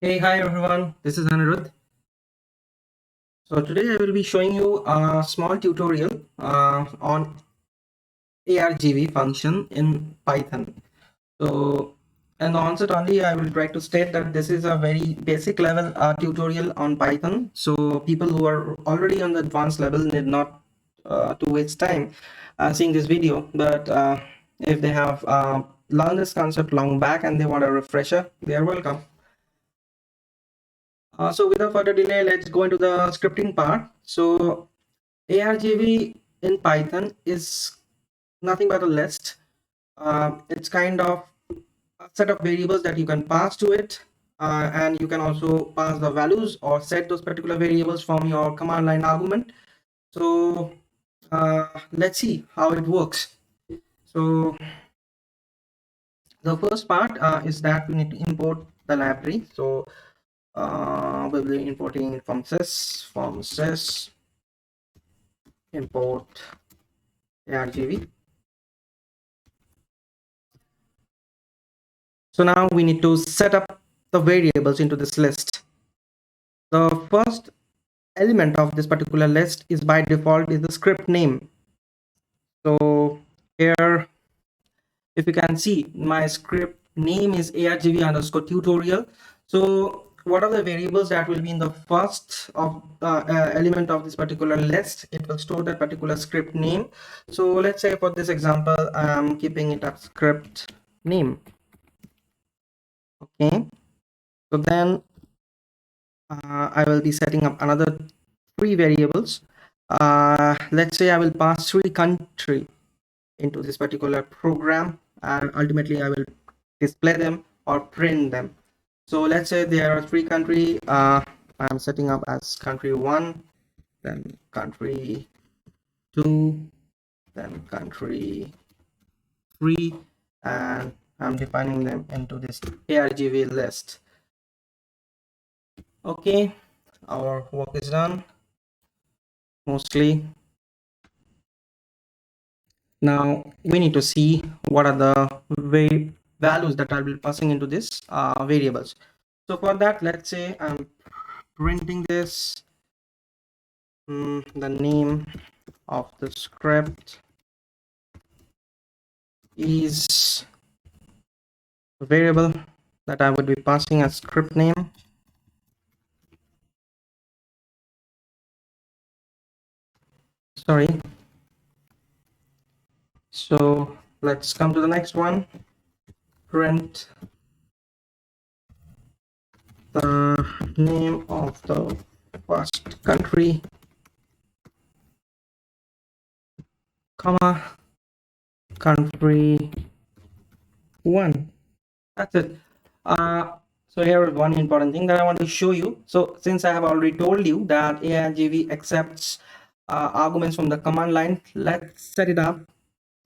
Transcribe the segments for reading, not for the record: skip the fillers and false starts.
Hey, hi everyone, this is Anirudh. So today I will be showing you a small tutorial on argv function in Python. So in the onset only, I will try to state that this is a very basic level tutorial on Python. So people who are already on the advanced level need not to waste time seeing this video. But if they have learned this concept long back and they want a refresher, they are welcome. So without further delay, let's go into the scripting part. So argv in Python is nothing but a list. It's kind of a set of variables that you can pass to it, and you can also pass the values or set those particular variables from your command line argument. So let's see how it works. So the first part is that we need to import the library. So we'll be importing from sys import argv. So now we need to set up the variables into this list. The first element of this particular list is by default is the script name. So here, if you can see, my script name is argv underscore tutorial. So what are the variables that will be in the first of element of this particular list? It will store that particular script name. So let's say for this example, I'm keeping it as script name. Okay, so then I will be setting up another three variables. Let's say I will pass three country into this particular program, and ultimately I will display them or print them. So let's say there are three country. I'm setting up as country 1, then country 2, then country 3, and I'm defining them into this argv list. Okay, our work is done mostly. Now we need to see what are the values that I'll be passing into this variables. So for that, let's say I'm printing this, the name of the script is a variable that I would be passing as script name. Sorry. So let's come to the next one. Print the name of the first country, comma, country 1. That's it. So here is one important thing that I want to show you. So since I have already told you that argv accepts arguments from the command line, let's set it up.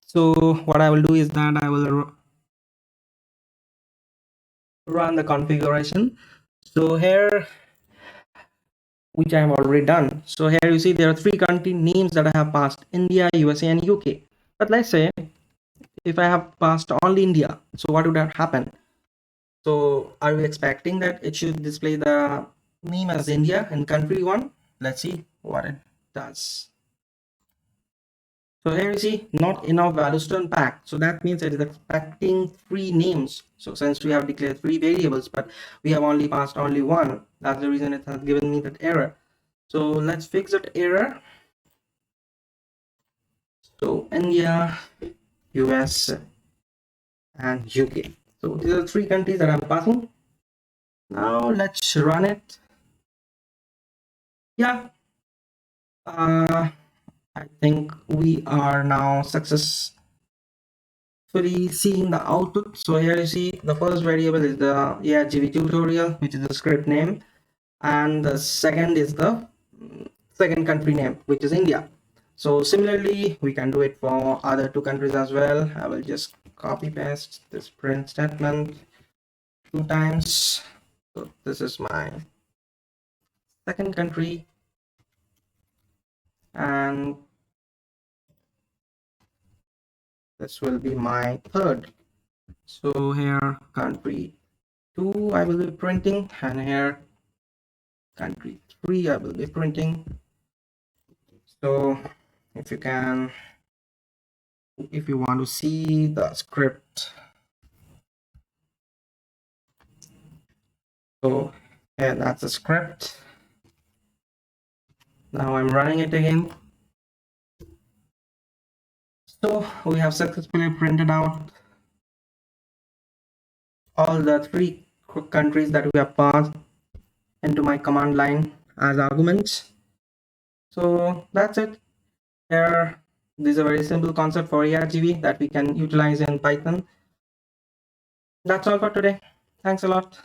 So what I will do is that I will run the configuration. So here, which I have already done. So here you see there are three country names that I have passed: India, USA, and UK. But let's say if I have passed only India, so what would have happened? So are we expecting that it should display the name as India in country 1? Let's see what it does. So here you see not enough values to unpack. So that means it is expecting three names. So since we have declared three variables, but we have only passed only one, that's the reason it has given me that error. So let's fix that error. So India, US, and UK. So these are three countries that I'm passing. Now let's run it. Yeah. I think we are now successfully seeing the output. So here you see the first variable is the argv tutorial, which is the script name, and the second is the second country name, which is India. So similarly, we can do it for other two countries as well. I will just copy paste this print statement 2 times. So this is my second country, and this will be my third. So here country 2 I will be printing, and here country 3 I will be printing. So if you can, if you want to see the script, so yeah, that's the script. Now I'm running it again. So we have successfully printed out all the 3 countries that we have passed into my command line as arguments. So that's it. Here, this is a very simple concept for argv that we can utilize in Python. That's all for today. Thanks a lot.